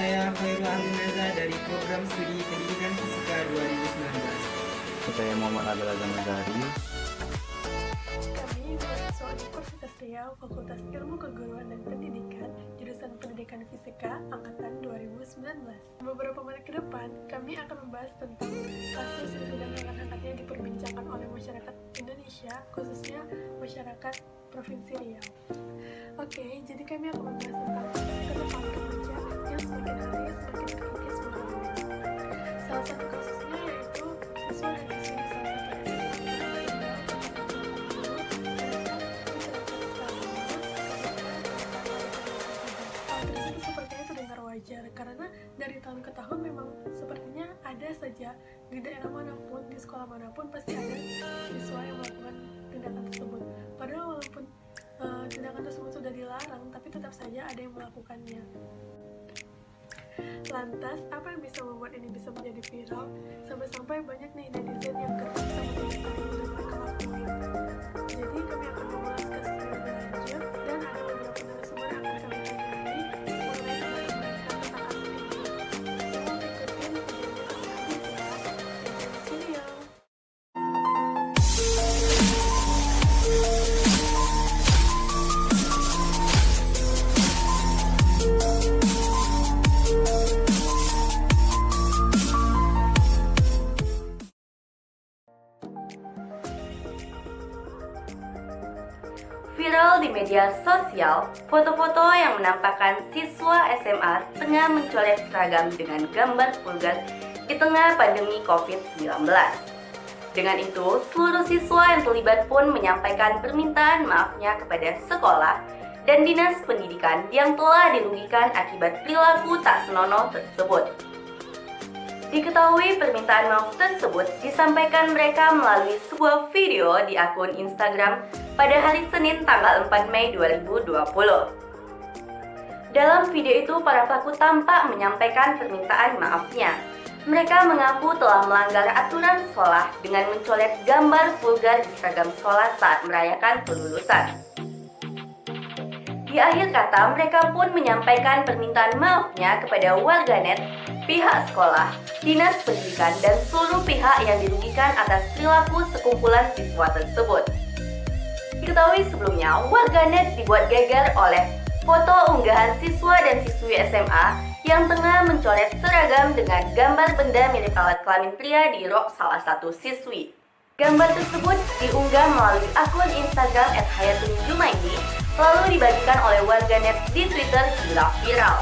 saya Khairul Ahlunaza dari Program Studi Pendidikan Fisika 2019. Saya Muhammad Adel Azamazari. Kami mahasiswa Universitas Riau, Fakultas Ilmu Keguruan dan Pendidikan, jurusan Pendidikan Fisika Angkatan 2019. Beberapa menit ke depan, kami akan membahas tentang kasus yang sedang hangat-hangatnya diperbincangkan oleh masyarakat Indonesia, khususnya masyarakat Provinsi Riau. Oke, jadi kami akan membahas tentang kedepan remaja yang semakin hari semakin terkikis mengalami. Salah satu kasusnya yaitu siswa dan siswi di salah satu sepertinya terdengar wajar karena dari tahun ke tahun memang sepertinya ada saja di daerah manapun, di sekolah manapun pasti ada siswa yang melakukan tindakan tersebut. Padahal walaupun tindakan tersebut sudah dilarang, tapi tetap saja ada yang melakukannya. Lantas, apa yang bisa membuat ini bisa menjadi viral sampai-sampai banyak nih netizen yang keras sama tindakan yang sudah mereka lakuin? Jadi kami akan mengulas kasus ini lebih lanjut dan ada beberapa narasumber yang akan kami tanyai mengenai tanggapan mereka tentang kasus ini. Selamat ikutin videonya sampai habis ya. See you. Viral di media sosial, foto-foto yang menampakkan siswa SMA tengah mencoret seragam dengan gambar vulgar di tengah pandemi COVID-19. Dengan itu, seluruh siswa yang terlibat pun menyampaikan permintaan maafnya kepada sekolah dan dinas pendidikan yang telah dirugikan akibat perilaku tak senonoh tersebut. Diketahui permintaan maaf tersebut disampaikan mereka melalui sebuah video di akun Instagram pada hari Senin tanggal 4 Mei 2020. Dalam video itu, para pelaku tampak menyampaikan permintaan maafnya. Mereka mengaku telah melanggar aturan sekolah dengan mencoret gambar vulgar di seragam sekolah saat merayakan kelulusan. Di akhir kata, mereka pun menyampaikan permintaan maafnya kepada warganet, pihak sekolah, dinas pendidikan, dan seluruh pihak yang dirugikan atas perilaku sekumpulan siswa tersebut. Diketahui sebelumnya, warganet dibuat geger oleh foto unggahan siswa dan siswi SMA yang tengah mencoret seragam dengan gambar benda mirip alat kelamin pria di rok salah satu siswi. Gambar tersebut diunggah melalui akun Instagram @hayatuninjumaidi, lalu dibagikan oleh warganet di Twitter hingga viral.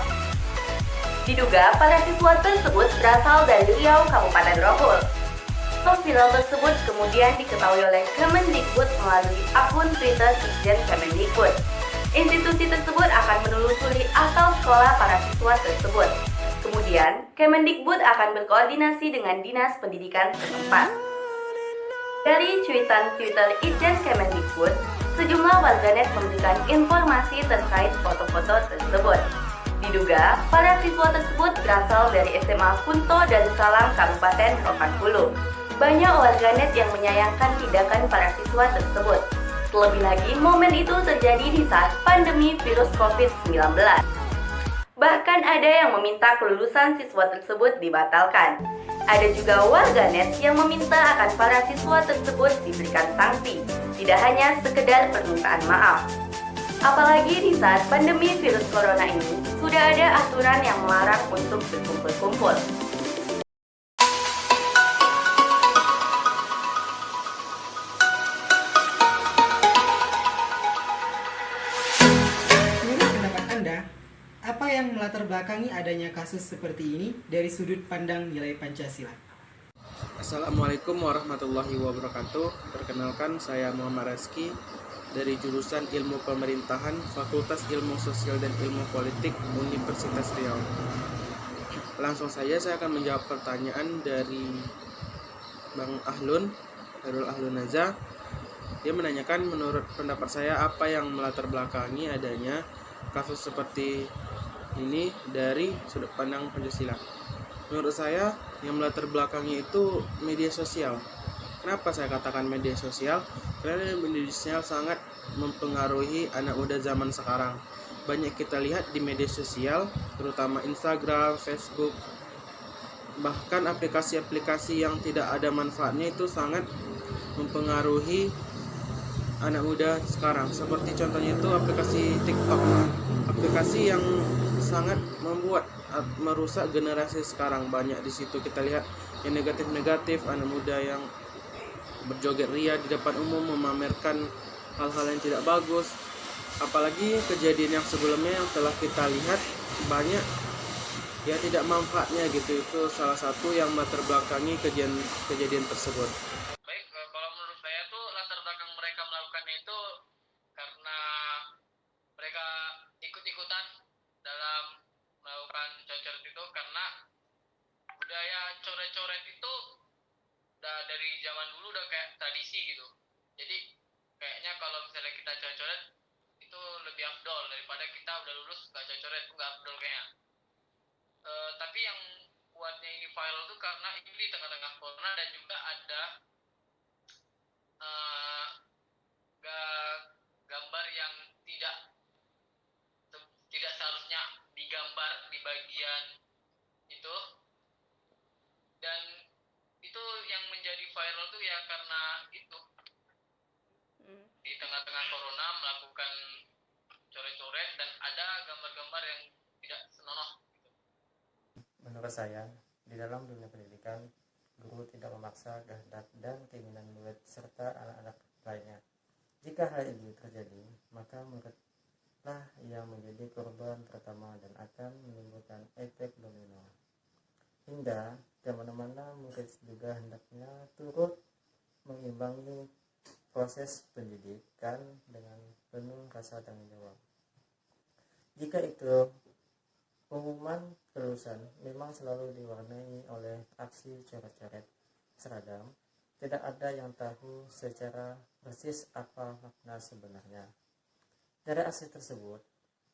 Diduga para siswa tersebut berasal dari Riau, Kabupaten Rohul. Post viral tersebut kemudian diketahui oleh Kemendikbud melalui akun Twitter Ditjen Kemendikbud. Institusi tersebut akan menelusuri asal sekolah para siswa tersebut. Kemudian, Kemendikbud akan berkoordinasi dengan Dinas Pendidikan setempat. Dari cuitan Twitter Itjen Kemendikbud, sejumlah warganet memberikan informasi terkait foto-foto tersebut. Diduga, para siswa tersebut berasal dari SMA Kunto Darussalam Kabupaten Rokan Hulu. Banyak warganet yang menyayangkan tindakan para siswa tersebut. Terlebih lagi, momen itu terjadi di saat pandemi virus COVID-19. Bahkan ada yang meminta kelulusan siswa tersebut dibatalkan. Ada juga warganet yang meminta akan para siswa tersebut diberikan sanksi, tidak hanya sekedar permintaan maaf. Apalagi di saat pandemi virus corona ini, sudah ada aturan yang melarang untuk berkumpul-kumpul. Menurut pendapat Anda, apa yang melatar belakangi adanya kasus seperti ini dari sudut pandang nilai Pancasila? Assalamualaikum warahmatullahi wabarakatuh. Perkenalkan, saya Muhammad Rizky dari jurusan Ilmu Pemerintahan, Fakultas Ilmu Sosial dan Ilmu Politik, Universitas Riau. Langsung saja saya akan menjawab pertanyaan dari Bang Khairul Ahlunaza. Dia menanyakan menurut pendapat saya apa yang melatar belakangi adanya kasus seperti ini dari sudut pandang Pancasila. Menurut saya yang melatar belakangi itu media sosial. Kenapa saya katakan media sosial? Karena media sosial sangat mempengaruhi anak muda zaman sekarang. banyak kita lihat di media sosial, terutama Instagram, Facebook, bahkan aplikasi-aplikasi yang tidak ada manfaatnya itu sangat mempengaruhi anak muda sekarang. Seperti contohnya itu aplikasi TikTok, aplikasi yang sangat merusak generasi sekarang. Banyak di situ kita lihat yang negatif-negatif, anak muda yang berjoget ria di depan umum, memamerkan hal-hal yang tidak bagus. Apalagi kejadian yang sebelumnya yang telah kita lihat banyak ya tidak manfaatnya gitu. Itu salah satu yang latar belakangi kejadian tersebut. Baik, kalau menurut saya tuh latar belakang mereka melakukannya itu karena mereka ikut-ikutan dalam melakukan coret-coret itu, karena budaya coret-coret itu udah dari zaman dulu udah kayak tradisi gitu. Jadi kayaknya kalau misalnya kita coret-coret itu lebih afdol daripada kita udah lulus gak coret-coret, itu gak afdol kayaknya. Tapi yang buatnya ini viral tuh karena ini di tengah-tengah corona dan juga ada gambar yang tidak seharusnya digambar di bagian itu, dan itu yang menjadi viral tuh ya karena itu di tengah-tengah corona melakukan coret-coret dan ada gambar-gambar yang tidak senonoh gitu. Menurut saya, di dalam dunia pendidikan, guru tidak memaksa kehendak dan keinginan murid serta anak-anak lainnya. Jika hal ini terjadi, maka muridlah yang menjadi korban pertama dan akan menimbulkan efek domino. Hingga kemana-mana murid juga hendaknya turut mengimbangi proses pendidikan dengan penuh rasa tanggung jawab. Jika itu pengumuman kelulusan memang selalu diwarnai oleh aksi coret-coret seragam, tidak ada yang tahu secara persis apa makna sebenarnya. Dari aksi tersebut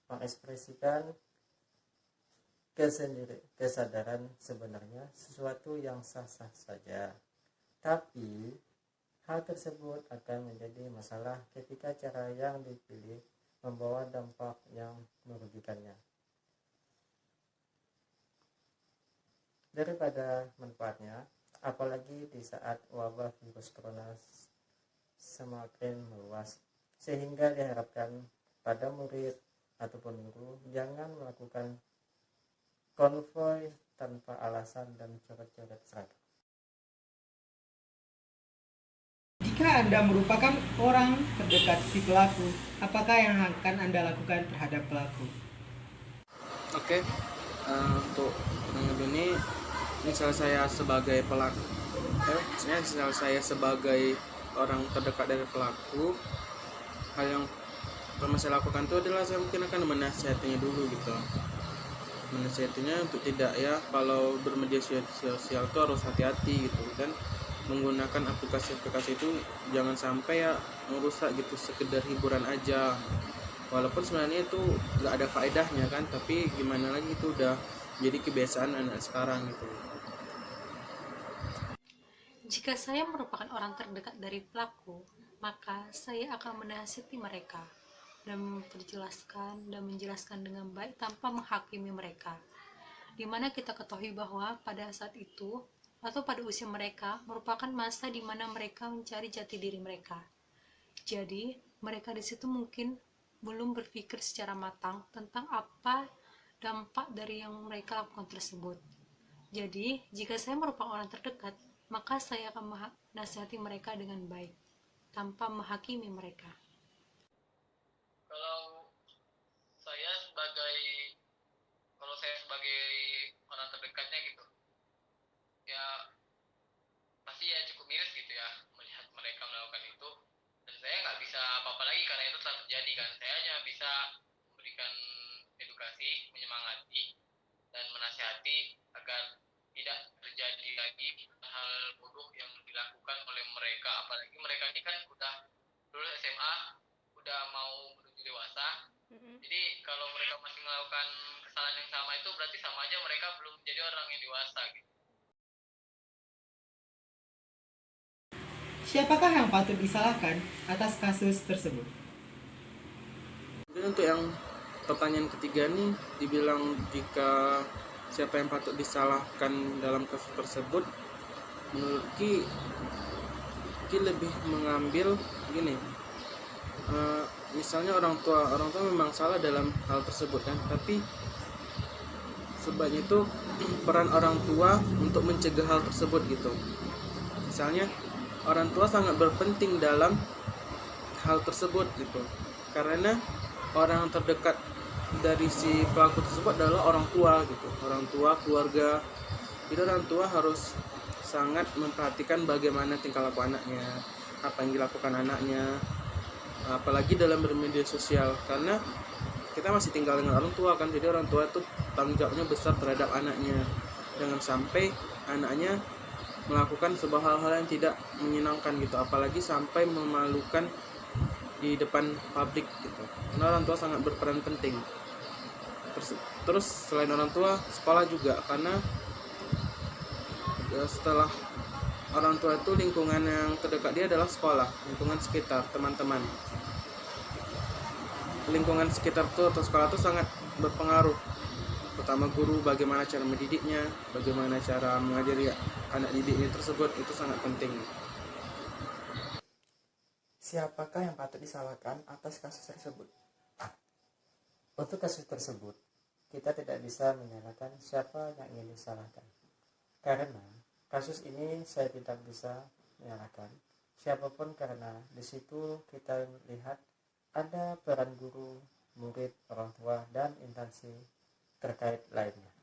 mengekspresikan kesadaran sebenarnya sesuatu yang sah-sah saja. Tapi hal tersebut akan menjadi masalah ketika cara yang dipilih membawa dampak yang merugikannya daripada manfaatnya, apalagi di saat wabah virus corona semakin meluas, sehingga diharapkan pada murid ataupun guru jangan melakukan konvoi tanpa alasan dan coret-coret seragam. Jika Anda merupakan orang terdekat si pelaku, apakah yang akan Anda lakukan terhadap pelaku? Oke, untuk ini misal saya sebagai pelaku, misal saya sebagai orang terdekat dari pelaku, hal yang pertama saya lakukan itu adalah saya mungkin akan menasihatinya dulu gitu. Menasihatinya untuk tidak ya, kalau bermedia sosial itu harus hati-hati gitu, dan menggunakan aplikasi-aplikasi itu jangan sampai ya merusak gitu, sekedar hiburan aja, walaupun sebenarnya itu nggak ada faedahnya kan, tapi gimana lagi itu udah jadi kebiasaan anak sekarang gitu. Jika saya merupakan orang terdekat dari pelaku, maka saya akan menasihati mereka dan menjelaskan dengan baik tanpa menghakimi mereka, dimana kita ketahui bahwa pada saat itu atau pada usia mereka merupakan masa di mana mereka mencari jati diri mereka. Jadi mereka di situ mungkin belum berpikir secara matang tentang apa dampak dari yang mereka lakukan tersebut. Jadi jika saya merupakan orang terdekat, maka saya akan menasihati mereka dengan baik tanpa menghakimi mereka. Kalau saya sebagai orang terdekatnya gitu ya, pasti ya cukup miris gitu ya melihat mereka melakukan itu, dan saya nggak bisa apa-apa lagi karena itu telah terjadi kan. Saya hanya bisa memberikan edukasi, menyemangati dan menasihati agar tidak terjadi lagi hal bodoh yang dilakukan oleh mereka. Apalagi mereka ini kan udah lulus SMA, udah mau menuju dewasa. Jadi kalau mereka masih melakukan kesalahan yang sama itu berarti sama aja mereka belum menjadi orang yang dewasa gitu. Siapakah yang patut disalahkan atas kasus tersebut? Mungkin untuk yang pertanyaan ketiga nih dibilang jika siapa yang patut disalahkan dalam kasus tersebut, menurut Ki lebih mengambil gini, misalnya orang tua memang salah dalam hal tersebut kan, tapi sebaiknya itu peran orang tua untuk mencegah hal tersebut gitu. Misalnya orang tua sangat berpenting dalam hal tersebut gitu, karena orang terdekat dari si pelaku tersebut adalah orang tua gitu, orang tua, keluarga. Jadi orang tua harus sangat memperhatikan bagaimana tingkah laku anaknya, apa yang dilakukan anaknya, apalagi dalam bermedia sosial, karena kita masih tinggal dengan orang tua kan. Jadi orang tua itu tanggung jawabnya besar terhadap anaknya. Jangan sampai anaknya melakukan sebuah hal-hal yang tidak menyenangkan gitu, apalagi sampai memalukan di depan publik gitu. Karena orang tua sangat berperan penting. Terus selain orang tua, sekolah juga, karena ya, setelah orang tua itu lingkungan yang terdekat dia adalah sekolah, lingkungan sekitar, teman-teman. Lingkungan sekitar itu atau sekolah itu sangat berpengaruh. Pertama guru, bagaimana cara mendidiknya, bagaimana cara mengajari anak didiknya tersebut, itu sangat penting. Siapakah yang patut disalahkan atas kasus tersebut? Untuk kasus tersebut, kita tidak bisa menyalahkan siapa yang ingin disalahkan. Karena kasus ini saya tidak bisa menyalahkan siapapun, karena di situ kita lihat ada peran guru, murid, orang tua, dan instansi terkait lainnya.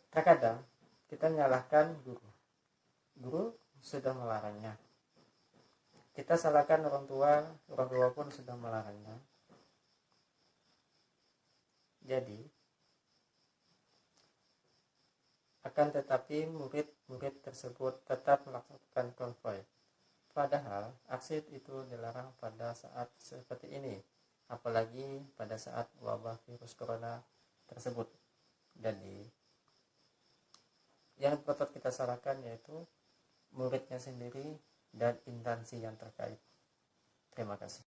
Terkadang kita menyalahkan guru. Guru sudah melarangnya. Kita salahkan orang tua pun sudah melarangnya. Jadi, akan tetapi murid-murid tersebut tetap melakukan konvoy. Padahal aksi itu dilarang pada saat seperti ini, apalagi pada saat wabah virus corona tersebut. Jadi, yang patut kita salahkan yaitu muridnya sendiri dan instansi yang terkait. Terima kasih.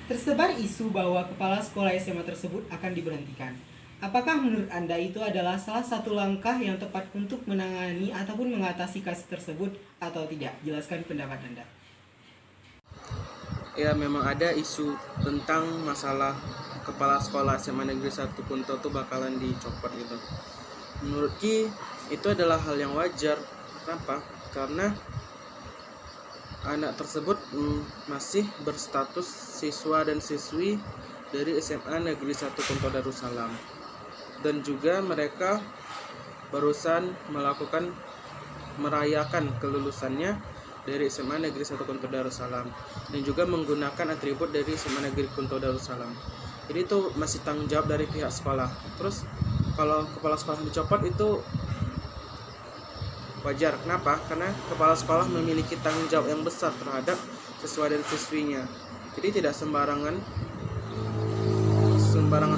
Tersebar isu bahwa kepala sekolah SMA tersebut akan diberhentikan. Apakah menurut Anda itu adalah salah satu langkah yang tepat untuk menangani ataupun mengatasi kasus tersebut atau tidak? Jelaskan pendapat Anda. Ya, memang ada isu tentang masalah kepala sekolah SMA Negeri 1 Kunto itu bakalan dicopot gitu. Menurut Ki, itu adalah hal yang wajar. Kenapa? Karena anak tersebut masih berstatus siswa dan siswi dari SMA Negeri 1 Kunto Darussalam, dan juga mereka barusan merayakan kelulusannya dari SMA Negeri 1 Kunto Darussalam, dan juga menggunakan atribut dari SMA Negeri Kunto Darussalam. Jadi itu masih tanggung jawab dari pihak sekolah. Terus kalau kepala sekolah dicopot itu wajar. Kenapa? Karena kepala sekolah memiliki tanggung jawab yang besar terhadap siswa dan siswinya. Jadi tidak sembarangan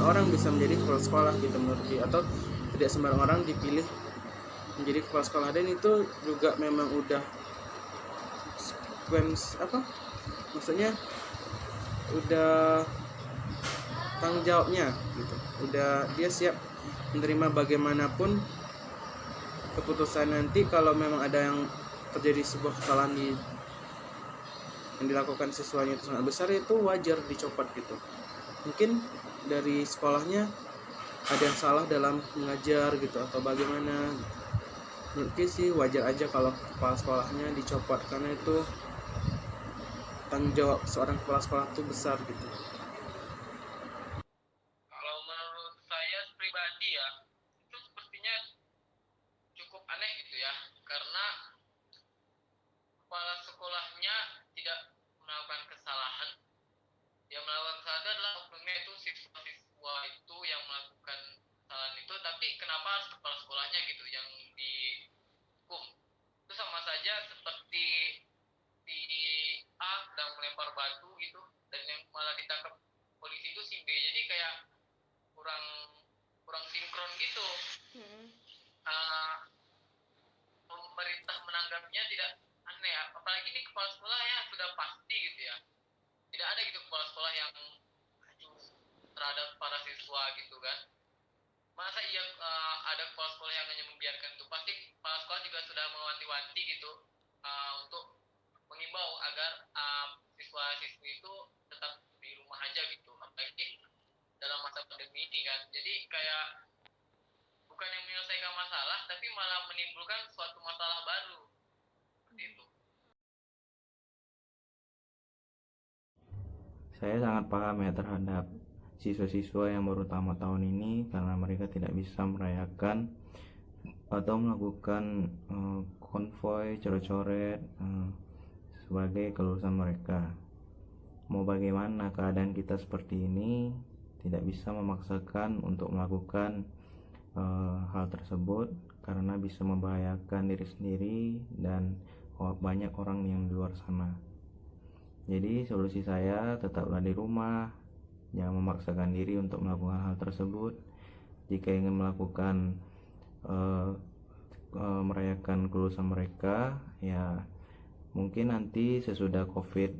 orang bisa menjadi kepala sekolah gitu menurut dia, atau tidak sembarang orang dipilih menjadi kepala sekolah. Dan itu juga memang udah maksudnya udah tanggung jawabnya gitu. Udah dia siap menerima bagaimanapun keputusan nanti. Kalau memang ada yang terjadi sebuah kesalahan yang dilakukan siswanya itu sangat besar, itu wajar dicopot gitu. Mungkin dari sekolahnya ada yang salah dalam mengajar gitu atau bagaimana. Mungkin sih wajar aja kalau kepala sekolahnya dicopot, karena itu tanggung jawab seorang kepala sekolah itu besar gitu. Kalau menurut saya pribadi ya, itu sepertinya cukup aneh gitu ya, karena kepala sekolahnya tidak melakukan kesalahan. Yang melakukan kesalahan itu adalah oknumnya, itu siswa-siswa itu yang melakukan kesalahan itu, tapi kenapa harus kepala sekolahnya gitu yang dihukum? Itu sama saja seperti si A sedang melempar batu gitu, dan yang malah ditangkap polisi itu si B. Jadi kayak kurang sinkron gitu. Pemerintah menanggapnya tidak aneh, apalagi apalagi ini kepala sekolah yang sudah pasti gitu ya, tidak ada gitu kepala sekolah yang acuh terhadap para siswa gitu kan. Masa iya ada kepala sekolah yang hanya membiarkan itu? Pasti kepala sekolah juga sudah mewanti-wanti gitu untuk mengimbau agar siswa-siswi itu tetap di rumah aja gitu, apalagi dalam masa pandemi ini kan. Jadi kayak bukan yang menyelesaikan masalah, tapi malah menimbulkan suatu masalah baru seperti itu. Saya sangat paham ya terhadap siswa-siswa yang baru tamat tahun ini karena mereka tidak bisa merayakan atau melakukan konvoy, coret-coret sebagai kelulusan mereka. Mau bagaimana keadaan kita seperti ini, tidak bisa memaksakan untuk melakukan hal tersebut karena bisa membahayakan diri sendiri dan banyak orang yang di luar sana. Jadi solusi saya tetaplah di rumah, jangan memaksakan diri untuk melakukan hal tersebut. Jika ingin melakukan merayakan kelulusan mereka, ya mungkin nanti sesudah COVID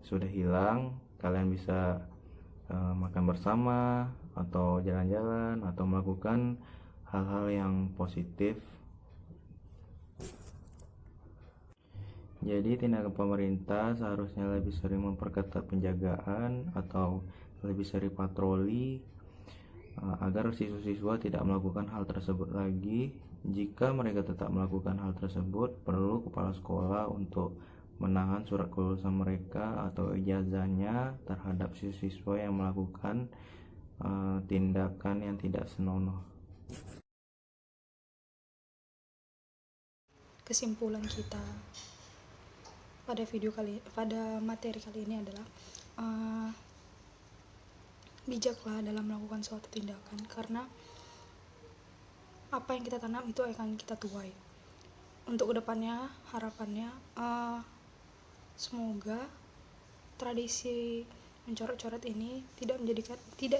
sudah hilang, kalian bisa makan bersama atau jalan-jalan atau melakukan hal-hal yang positif. Jadi tindakan pemerintah seharusnya lebih sering memperketat penjagaan atau lebih sering patroli agar siswa-siswa tidak melakukan hal tersebut lagi. Jika mereka tetap melakukan hal tersebut, perlu kepala sekolah untuk menahan surat kelulusan mereka atau ijazahnya terhadap siswa-siswa yang melakukan tindakan yang tidak senonoh. Kesimpulan kita pada materi kali ini adalah bijaklah dalam melakukan suatu tindakan, karena apa yang kita tanam itu akan kita tuai. Untuk kedepannya harapannya semoga tradisi mencoret-coret ini tidak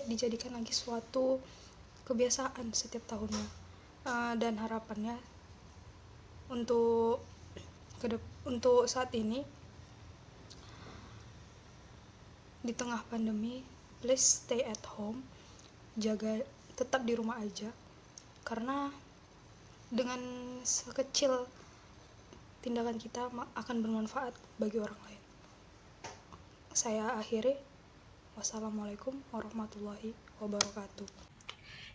dijadikan lagi suatu kebiasaan setiap tahunnya, dan harapannya untuk saat ini di tengah pandemi, please stay at home, tetap di rumah aja, karena dengan sekecil tindakan kita akan bermanfaat bagi orang lain. Saya akhiri, wassalamualaikum warahmatullahi wabarakatuh.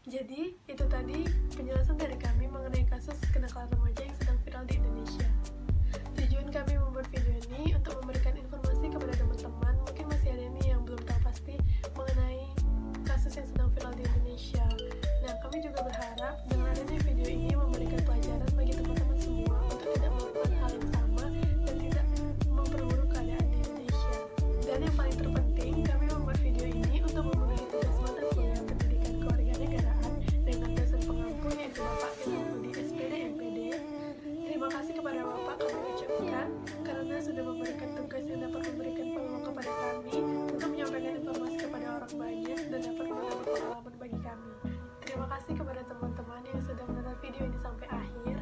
Jadi, itu tadi penjelasan dari kami mengenai kasus kenakalan remaja yang sedang viral di Indonesia. Tujuan kami membuat video ini untuk memberikan informasi kepada teman-teman, mungkin masih ada nih yang belum tahu pasti mengenai kasus yang sedang viral di Indonesia. Nah, kami juga berharap dengan adanya video ini memberikan pelajaran bagi teman-teman semua untuk tidak melakukan hal yang sama dan tidak memperburuk keadaan di Indonesia. Dan yang paling terpenting, kami membuat video ini untuk memenuhi tugas mata kuliah pendidikan kewarganegaraan dengan dosen pengampu yaitu Bapak Ilmu di SPD MPD. Terima kasih kepada Bapak kami ucapkan karena sudah memberikan tugas yang dapat memberikan peluang kepada kami untuk menyampaikan informasi kepada orang banyak dan dapat menambah pengalaman bagi kami. Terima kasih kepada teman-teman yang sudah menonton video ini sampai akhir.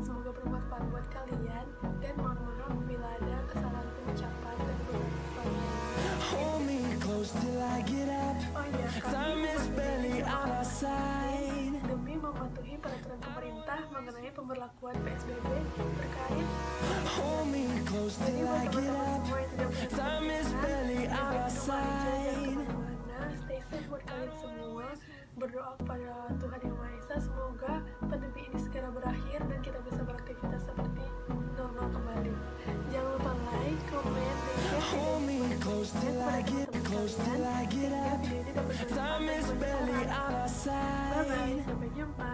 Semoga bermanfaat buat kalian dan mohon maaf bila ada kesalahan pengucapan dan beberapa. Oh iya, kami demi mematuhi peraturan pemerintah mengenai pemberlakuan PSBB terkait. Jadi buat teman-teman semua yang tidak benar-benar kemana-mana, stay safe buat kalian semua. Berdoa kepada Tuhan Yang Maha Esa semoga pandemi ini segera berakhir dan kita bisa beraktivitas seperti normal kembali. Jangan lupa like, comment, dan share video ini kepada teman-teman kalian hingga video ini dapat bermanfaat bagi orang. Bye bye, sampai jumpa.